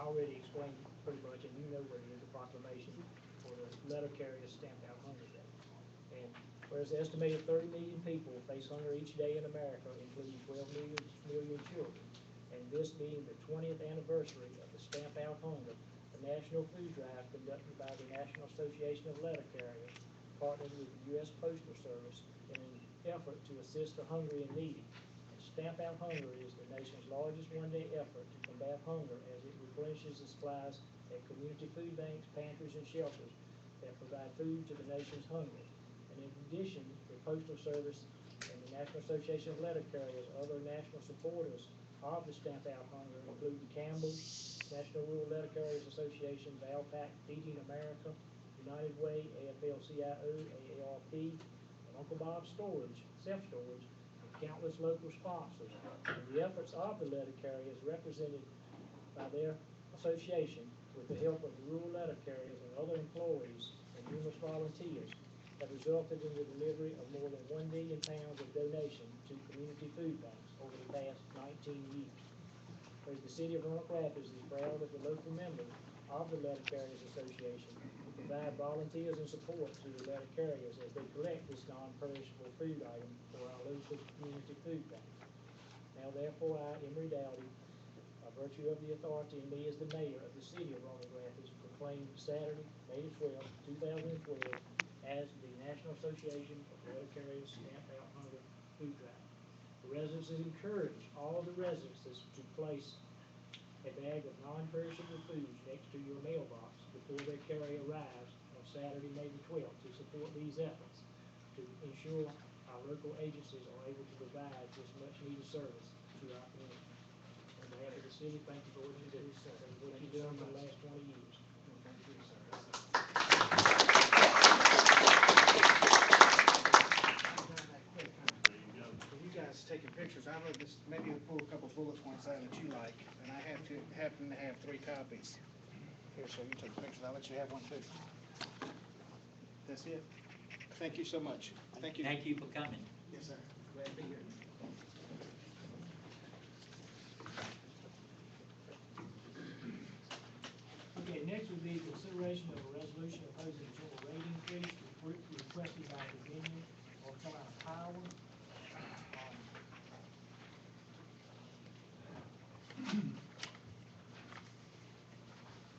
already explained it pretty much, and you know what it is, the proclamation for the letter carriers stamped out hunger day. And whereas the estimated 30 million people face hunger each day in America, including 12 million children, and this being the 20th anniversary of the Stamp Out Hunger, the National Food Drive conducted by the National Association of Letter Carriers, partnered with the U.S. Postal Service in an effort to assist the hungry and needy. Stamp Out Hunger is the nation's largest one-day effort to combat hunger as it replenishes the supplies at community food banks, pantries, and shelters that provide food to the nation's hungry. And in addition, the Postal Service and the National Association of Letter Carriers, other national supporters of the Stamp Out Hunger include the Campbell's, National Rural Letter Carriers Association, Valpak, Feeding America, United Way, AFL-CIO, AARP, and Uncle Bob's Storage, Self-Storage, countless local sponsors. And the efforts of the letter carriers represented by their association with the help of the rural letter carriers and other employees and numerous volunteers have resulted in the delivery of more than 1 million pounds of donation to community food banks over the past 19 years. Whereas the city of Roanoke Rapids is proud of the local members of the Letter Carriers Association to provide volunteers and support to the letter carriers as they collect this non-perishable food item for our local community food banks. Now therefore I, Emory Dowdy, by virtue of the authority in me as the mayor of the city of Roanoke Rapids, proclaim Saturday, May 12, 2012 as the National Association of Letter Carriers Stamp Out Hunger Food Drive. The residents encourage all the residents to place a bag of non-perishable foods next to your mailbox before their carrier arrives on Saturday, May the 12th, to support these efforts to ensure our local agencies are able to provide this much-needed service to our community. On behalf of the city, thank you for what you do, and what you've done for the last 20 years. Thank you, sir. Taking pictures, I wrote this, maybe we'll pull a couple bullet points out that you like, and I happen to have 3 copies. Here, so you take pictures, I'll let you have one too. That's it. Thank you so much. Thank you. Thank you for coming. Yes, sir. Glad to be here. Okay, next would be consideration of a resolution opposing a general rate increase requested by Dominion, North Carolina Power.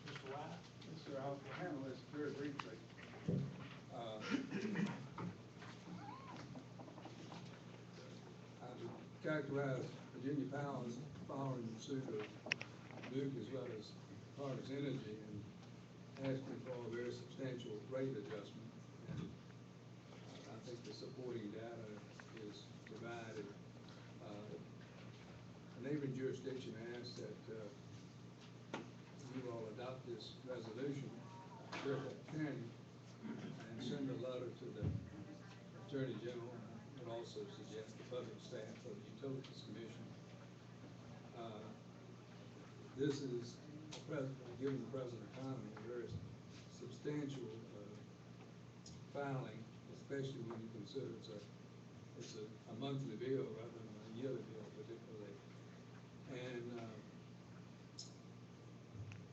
Mr. White? Yes, sir. I'll handle this very briefly. I would characterize Virginia Power as following suit of Duke as well as Harvest Energy and asking for a very substantial rate adjustment. And I think the supporting data is provided. A neighboring jurisdiction asked that you all adopt this resolution, Fairfax County, and send a letter to the Attorney General, and also suggest the public staff of the Utilities Commission. This is, given the present economy, a very substantial filing, especially when you consider it's a monthly bill rather than a yearly bill, particularly. And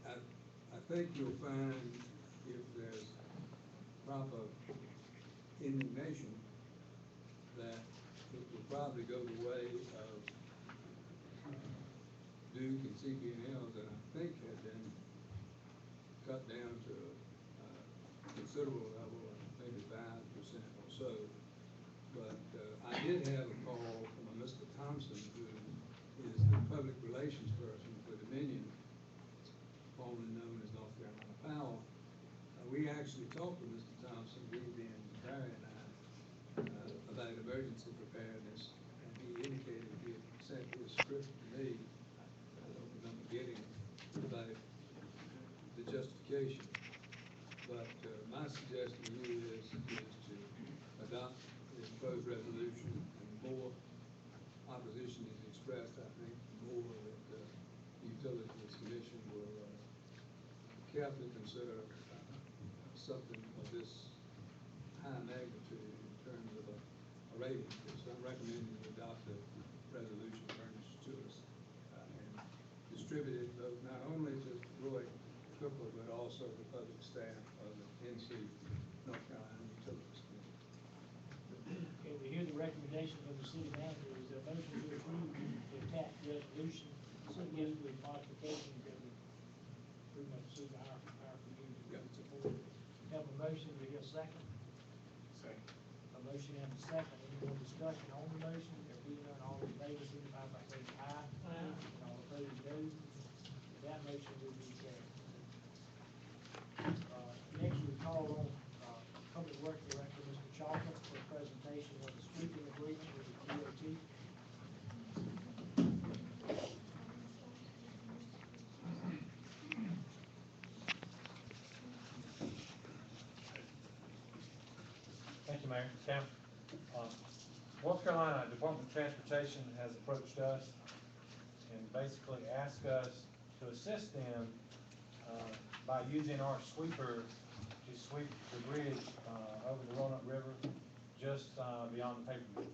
I think you'll find, if there's proper indignation, that it will probably go the way of Duke and CP&L that I think had been cut down to a considerable level, maybe 5% or so. But I did have a call from a Mr. Thompson, who is the public relations person for Dominion, formerly known as North Carolina Power. We actually talked to Mr. Thompson, we being Barry and I, about emergency preparedness, and he indicated he had sent his script to me. I don't remember getting it, about the justification. But my suggestion to you is to adopt the proposed resolution, and more opposition is expressed, I think, more that the Utilities Commission will carefully consider something of this high magnitude in terms of a rating. So I'm recommending you adopt the resolution furnished to us and distribute it both not only to Roy Triple, but also the public staff of the NC North Carolina Utilities Committee. Okay, we hear the recommendation from the city manager. Is there a motion to approve the attached resolution, subject with modifications that we pretty much suit our community Yep. support? Have a motion, we hear a second. Second. A motion and a second. Any more discussion on the motion? There being none, all in favor, signify by saying aye. Aye. And all opposed, no. That motion will be carried. Next, we call on, Public Works Director, Mr. Chalker, for a presentation of the sweeping agreement with the DOT. Thank you, Mayor. Council. North Carolina Department of Transportation has approached us and basically asked us to assist them by using our sweeper to sweep the bridge over the Roanoke River just beyond the paper mill.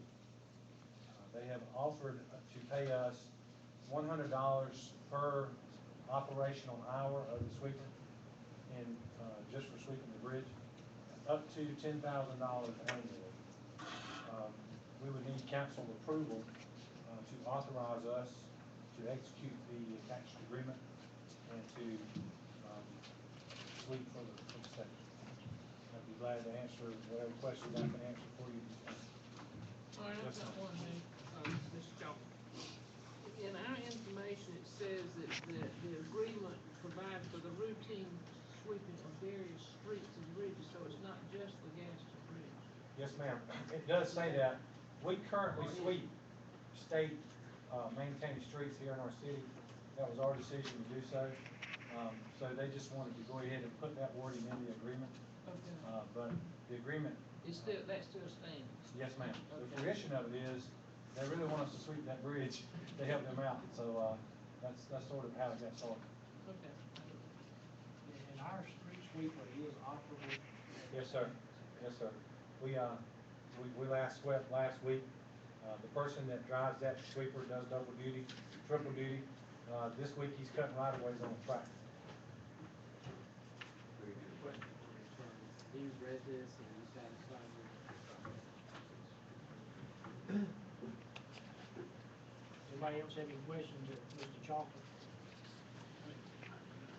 They have offered to pay us $100 per operational hour of the sweeper and just for sweeping the bridge, up to $10,000 annually. We would need council approval to authorize us to execute the attached agreement and to sweep for the state. I'd be glad to answer whatever questions I can answer for you. All right, I've Yes, got ma'am. one, Mr. Chalker. In our information, it says that the agreement provides for the routine sweeping of various streets and bridges, so it's not just the Gaston Bridge. Yes, ma'am. It does say that. We currently sweep state maintained streets here in our city. That was our decision to do so. So they just wanted to go ahead and put that wording in the agreement. Okay. But the agreement, It's still, that still stands. yes, ma'am. The Okay. fruition of it is, they really want us to sweep that bridge to help them out. So that's sort of how it got started. Okay. And our street sweeper is operable. Yes, sir. Yes, sir. We last swept last week. The person that drives that sweeper does double duty, triple duty. This week he's cutting right of ways on the track. Very good. You read this and you satisfied with Anybody else have any questions of Mr. Chalker?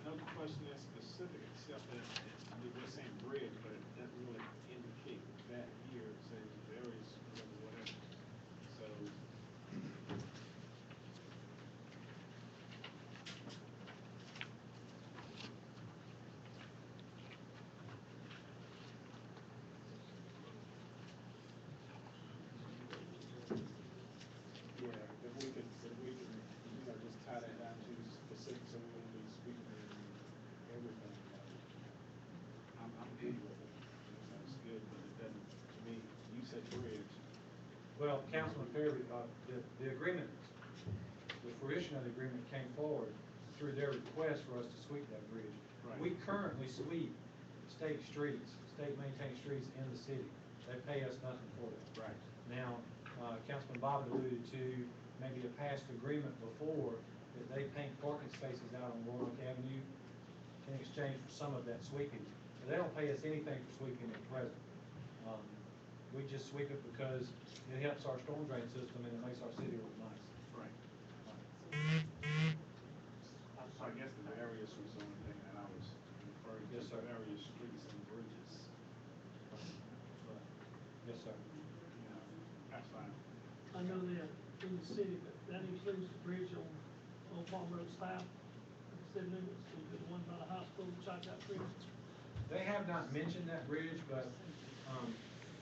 No question that's specific, except that we're saying bridge, but it doesn't really indicate that here, it says various, whatever. So, yeah, if we could, just tie that down to specific, so we won't be speaking everything. I'm good with it. That's good, but it doesn't, to me, you said bridge. Well, Councilman Perry, the agreement, the fruition of the agreement came forward through their request for us to sweep that bridge. Right. We currently sweep state streets, state maintained streets in the city. They pay us nothing for that. Right. Now, Councilman Bob alluded to maybe a past agreement before that they paint parking spaces out on Roanoke Avenue in exchange for some of that sweeping. But they don't pay us anything for sweeping at present. We just sweep it because it helps our storm drain system and it makes our city look nice. Right. So I guess the various was the only thing that I was referring to, Yes, sir. the various streets and bridges. Yes, sir. You know, that's fine. I know that in the city, but that includes the bridge on Palm Road South, the city limits, the one by the high school, Choctaw Creek. They have not mentioned that bridge, but,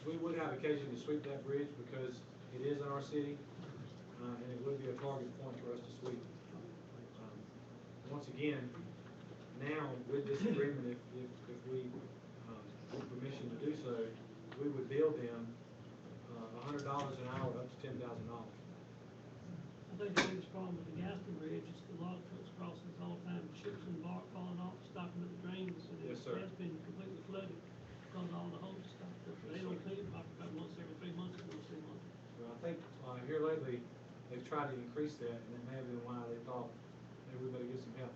we would have occasion to sweep that bridge because it is in our city, and it would be a target point for us to sweep. Once again, now with this agreement, if we, get permission to do so, we would bill them, $100 an hour up to $10,000. I think the biggest problem with the Gaston Bridge is the log trucks crossing all the time, ships and bark falling off, stopping at the drains, and it Yes, sir. has been completely flooded because all the holes stopped up. They don't clean it about once every 3 months, or once a month. Well, I think, here lately, they've tried to increase that, and that may have been why they thought maybe we better get some help.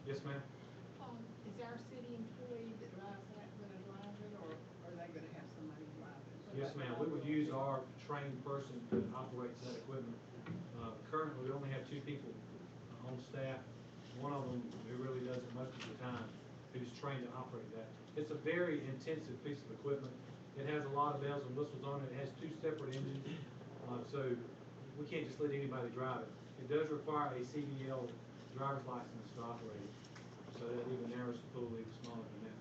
Yes, ma'am? Is our city employee that drives that gonna drive it, or are they gonna have somebody drive it? Yes, ma'am, we would use our trained person that operates that equipment. Currently, we only have 2 people on staff. One of them, who really does it most of the time, who's trained to operate that. It's a very intensive piece of equipment. It has a lot of bells and whistles on it. It has 2 separate engines, so we can't just let anybody drive it. It does require a CDL driver's license to operate it, so that even narrows the pool even smaller than that.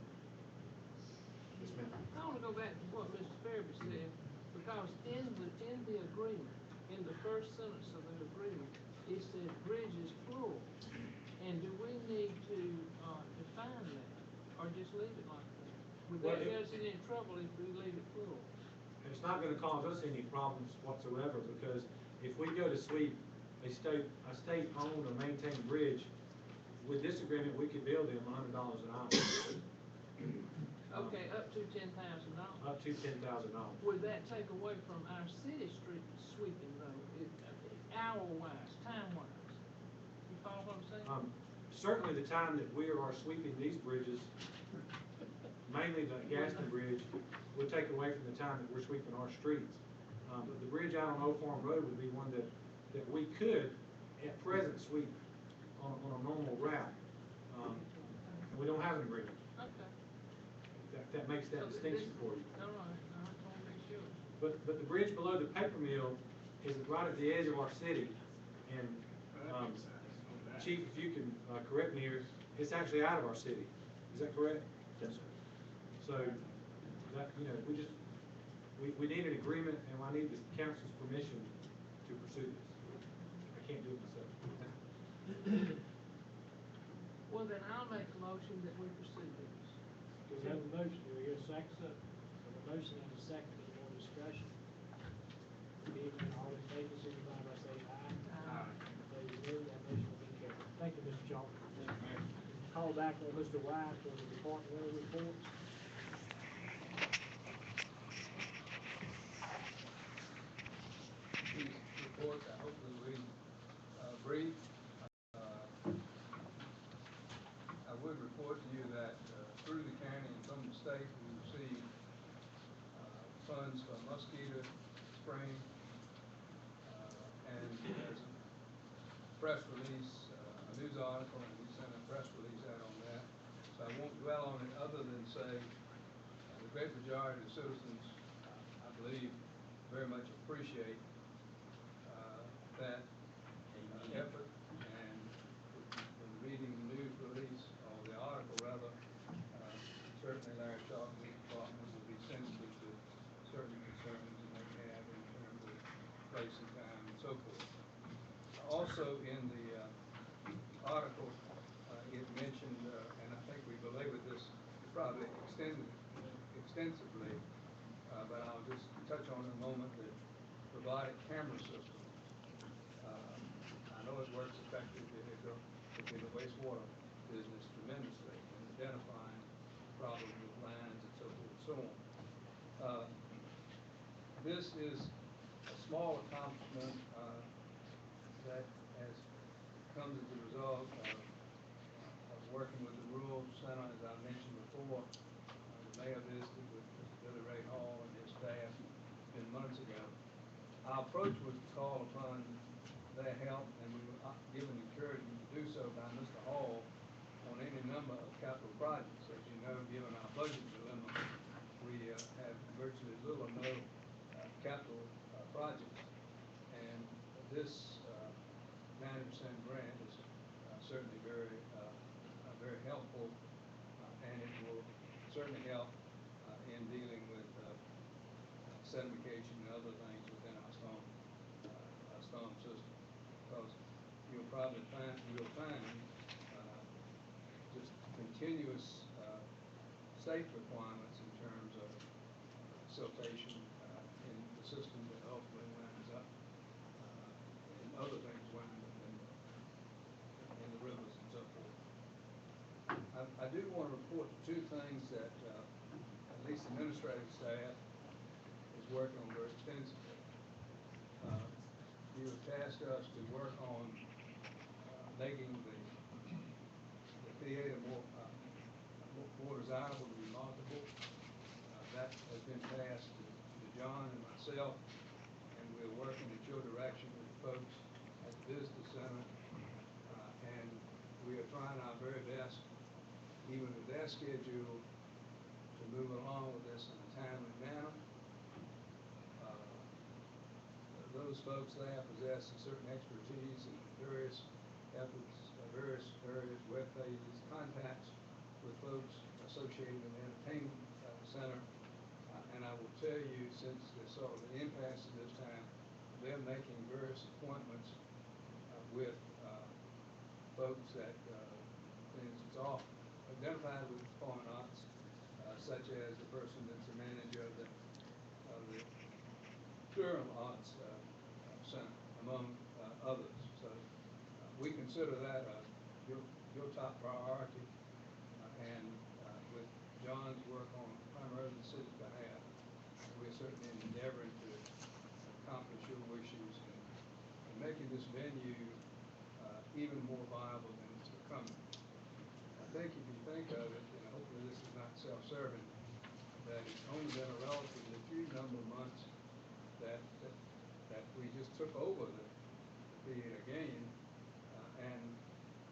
Yes, ma'am? I wanna go back to what Mr. Fairby said, because in the agreement, in the first sentence of the agreement, it said bridges plural. And do we need to, define that, or just leave it like that? Would Well, that get us in any trouble if we leave it plural? It's not gonna cause us any problems whatsoever, because if we go to sweep a state-owned or maintained bridge, with this agreement, we could bill them $100 an hour. Okay, up to $10,000. Up to $10,000. Would that take away from our city street sweeping though, hour-wise, time-wise? You follow what I'm saying? Certainly the time that we are sweeping these bridges, mainly the Gaston Bridge, would take away from the time that we're sweeping our streets. But the bridge out on Old Farm Road would be one that we could, at present, sweep on a normal route. And we don't have an agreement. Okay. That makes that So distinction for you. All right, I just wanna make sure. But the bridge below the paper mill is right at the edge of our city, and, Chief, if you can, correct me here, it's actually out of our city, is that correct? Yes, sir. So, that, we need an agreement, and I need the council's permission to pursue this. I can't do it myself. Well, then I'll make a motion that we pursue this. Do we have a motion? Do we hear a second? We have a motion and a second. Any more discussion? Being none, all in favor, signify by saying aye. Aye. Opposed, no. That motion will be carried. Thank you, Mr. Chalk. Call back on Mr. White for the departmental reports. These reports, I hope will be brief. I would report to you that through the county and from the state, we received funds for mosquito spraying, and as a press release, a news article, and we sent a press release out on that. So I won't dwell on it other than say the great majority of citizens, I believe, very much appreciate that effort, and when reading the news release, or the article rather, certainly Larry Sharp and his department will be sensitive to certain concerns that they have in terms of place and time and so forth. Also in the article, it mentioned, and I think we belabored this probably extensively, but I'll just touch on it a moment, the robotic camera system. I know it works effectively in the wastewater business tremendously in identifying problems with lines and so forth and so on. This is a small accomplishment that has come as a result of working with the Rural Center, as I mentioned before. The mayor visited with Mr. Billy Ray Hall and his staff 10 months ago. Our approach was to call upon their help, and we were given encouragement to do so by Mr. Hall on any number of capital projects. As you know, given our budget dilemma, we have virtually little or no capital projects, and this 90% grant is certainly very helpful, and it will certainly help in dealing with sedimentation and other things within our storm system. Because you'll probably find just continuous state requirements in terms of siltation in the system that ultimately winds up and other things wind up in the rivers and so forth. I do want to report 2 things that at least the administrative staff is working on very extensively. You have tasked us to work on making the theater more desirable to be marketable. That has been passed to John and myself, and we're working at your direction with the folks at the visitor center. And we are trying our very best, even with their schedule, to move along with this in a timely manner. Those folks there possess a certain expertise in various efforts, various areas, web pages, contacts with folks associated in the entertainment center. And I will tell you, since there's sort of an impasse at this time, they're making various appointments with folks that, for instance, are identified with performing arts, such as the person that's the manager of the Durham Arts Center, among others. So we consider that your top priority, and with John's work on primarily the city's behalf, we're certainly endeavoring to accomplish your wishes and making this venue even more viable than it's becoming. I think if you think of it, and hopefully this is not self-serving, that it's only been a relatively few number of months that we just took over the theater again, and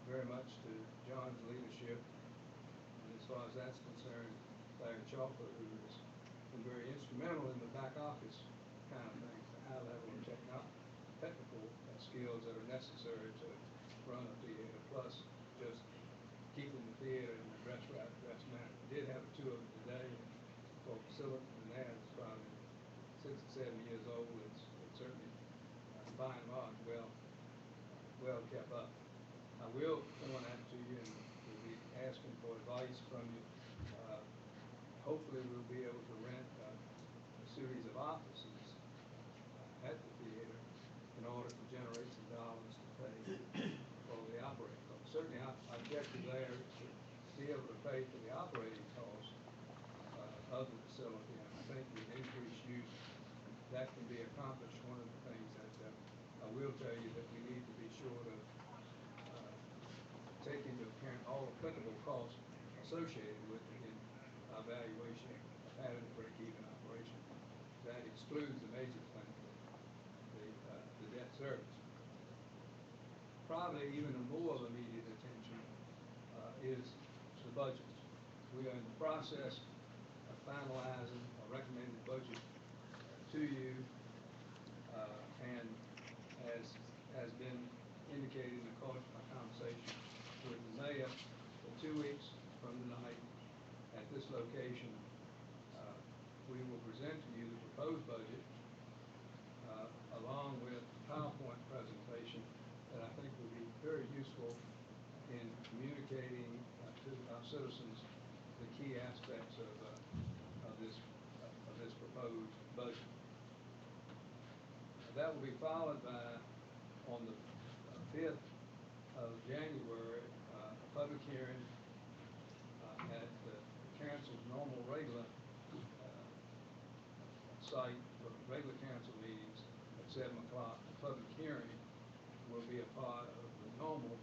very much to John's leadership. And as far as that's concerned, Larry Chalker, who has been very instrumental in the back office kind of things, the high level of technical skills that are necessary to run a theater, plus just keeping the theater in the dress manner. We did have a tour of it today for a facility, and that is probably 6 or 7 years old. It's certainly by and large well kept up. I will point out to you, and we'll be asking for advice from you. Hopefully we'll be able to rent a series of offices at the theater in order to generate some dollars to pay for the operating costs. Certainly our objective there is to be able to pay for the operating costs of the facility, and I think with increased use that can be accomplished. One of the things that I will tell you that we need to be sure to take into account all applicable costs associated with it in our valuation of having a break-even operation. That excludes the major thing, the debt service. Probably even more of immediate attention is the budget. We are in the process of finalizing a recommended budget to you, and as has been indicated in the course of my conversation with the mayor, for 2 weeks from tonight at this location, we will present to you the proposed budget along with a PowerPoint presentation that I think will be very useful in communicating to our citizens the key aspects of this proposed budget. That will be followed by, on the 5th of January, a public hearing at the council's normal regular site for regular council meetings at 7 o'clock. The public hearing will be a part of the normal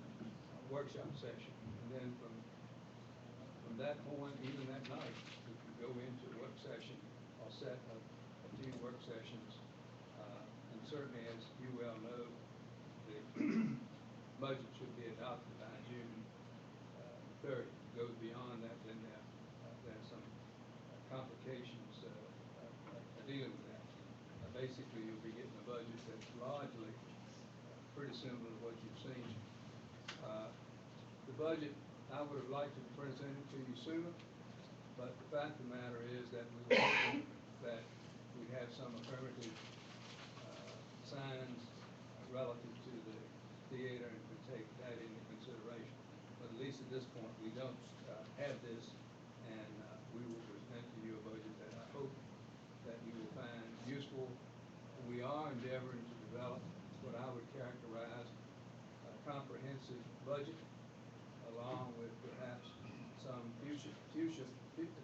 workshop session, and then from that point, even that night, we can go into a work session or set a few work sessions. And certainly, as you well know, the budget should be adopted by June 30th. If it goes beyond that, then there's some complications dealing with that. Basically, you'll be getting a budget that's largely pretty similar to what you've seen. The budget, I would have liked to present it to you sooner, but the fact of the matter is that we were hoping that we'd have some affirmative signs relative to the theater and could take that into consideration. But at least at this point, we don't have this, and we will present to you a budget that I hope that you will find useful. We are endeavoring to develop what I would characterize a comprehensive budget, along with perhaps some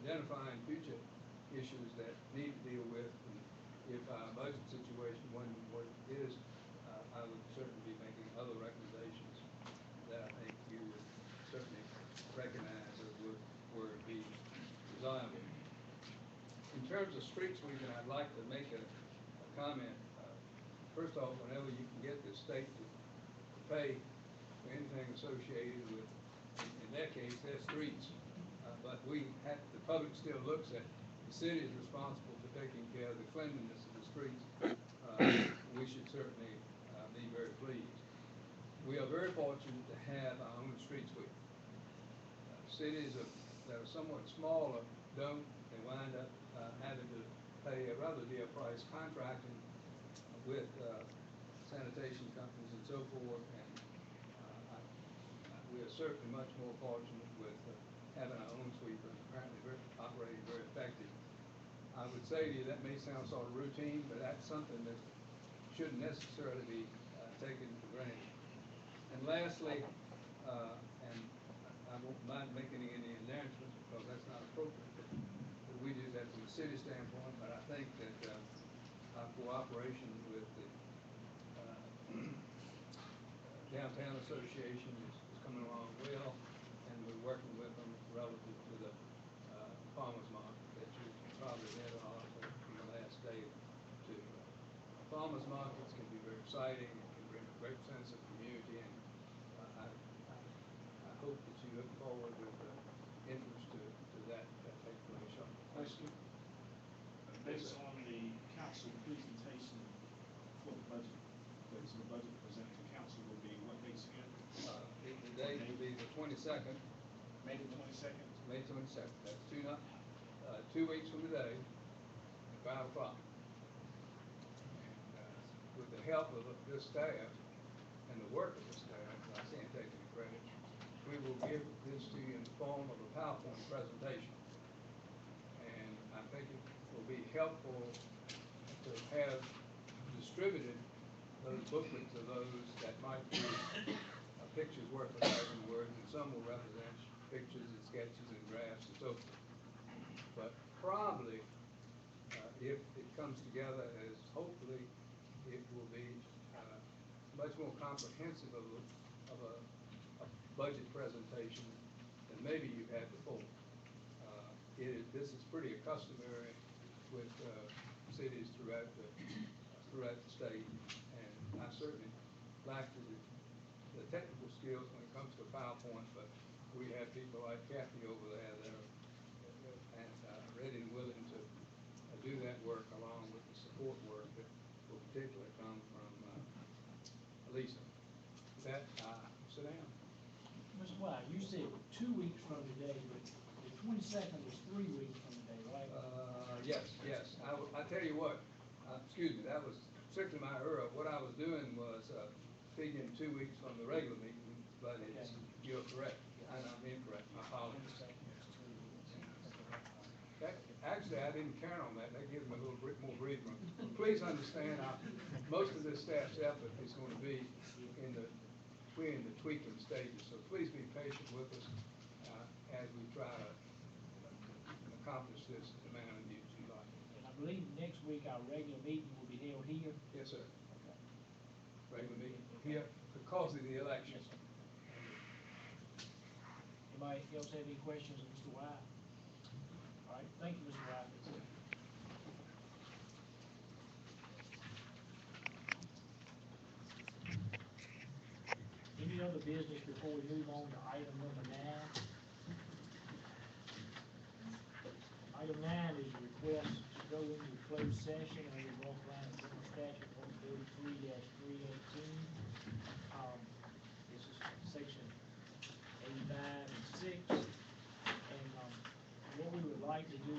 identifying future issues that need to deal with. And if our budget situation wasn't what it is, I would certainly be making other recommendations that I think you would certainly recognize as where it'd be desirable. In terms of street sweeping, I'd like to make a comment. First off, whenever you can get the state to pay for anything associated with, in their case, their streets, but the public still looks at, the city is responsible for taking care of the cleanliness of the streets. We should certainly be very pleased. We are very fortunate to have our own street sweeper. Cities that are somewhat smaller don't. They wind up having to pay a rather dear price contracting with sanitation companies and so forth. And we are certainly much more fortunate with having our own sweeper, and apparently operating very effective. I would say to you that may sound sort of routine, but that's something that shouldn't necessarily be taken for granted. And lastly, and I won't mind making any announcements because that's not appropriate, but we do that from a city standpoint, but I think that our cooperation with the Downtown Association is coming along well, and we're working with them relative to the farmers market that you probably read an article in the last day or two. Farmers markets can be very exciting and can bring a great sense of community, and I hope that you look forward with interest to that take place. Question. Based on the council presentation for the budget, so the budget presented to council will be what dates again? The date will be the 22nd. May the 22nd? May 22nd. That's 2 weeks from today, at 5 o'clock. And with the help of this staff and the work of the staff, I can't take any credit, we will give this to you in the form of a PowerPoint presentation. And I think it will be helpful to have distributed those booklets of those that might be pictures worth 1,000 words, and some will represent pictures and sketches and graphs and so forth. But probably, if it comes together as hopefully it will be much more comprehensive of a budget presentation than maybe you've had before. This is pretty customary with cities throughout the state, and I certainly lack the technical skills when it comes to PowerPoint, but we have people like Kathy over there that are ready and willing to do that work along with the support work that will particularly come from Lisa. With that, sit down. Mr. White, you said 2 weeks from today, but the 22nd is 3 weeks from today, right? Yes. I tell you what, excuse me, that was strictly my error. What I was doing was figuring 2 weeks from the regular meeting, but it's, you're correct, and I'm incorrect. My apologies. Actually, I didn't count on that. That gives me a little bit more breathing room. Please understand, most of this staff's effort is going to be in the tweaking stages, so please be patient with us as we try to accomplish this in the manner that you like. And I believe next week our regular meeting will be held here. Yes, sir. Okay. Regular meeting here because of the election. Yes, sir. Anybody else have any questions of Mr. White? All right, thank you, Mr. White. Any other business before we move on to item number 9? Item 9 is a request to go into closed session under North Carolina General Statute 133-318. This is section 85 and 6. And what we would like to do,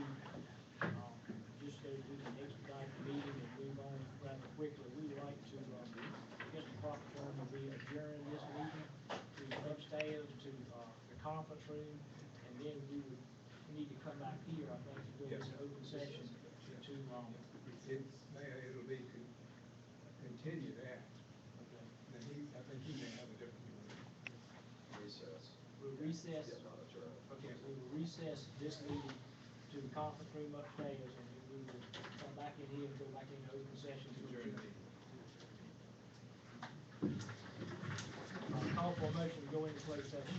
just go through the expedite meeting and move on rather quickly. We would like to, I guess the proper term would be adjourn this meeting to upstairs to the conference room, and then we need to come back here, I think, to go into open session to, It'll be continue that. okay. I think he may have a different one. Recess. We'll recess. Yeah, no, that's right. Okay, we will recess this meeting to the conference room upstairs, and then we will come back in here and go back into open session to adjourn the meeting. Call for a motion to go into closed session.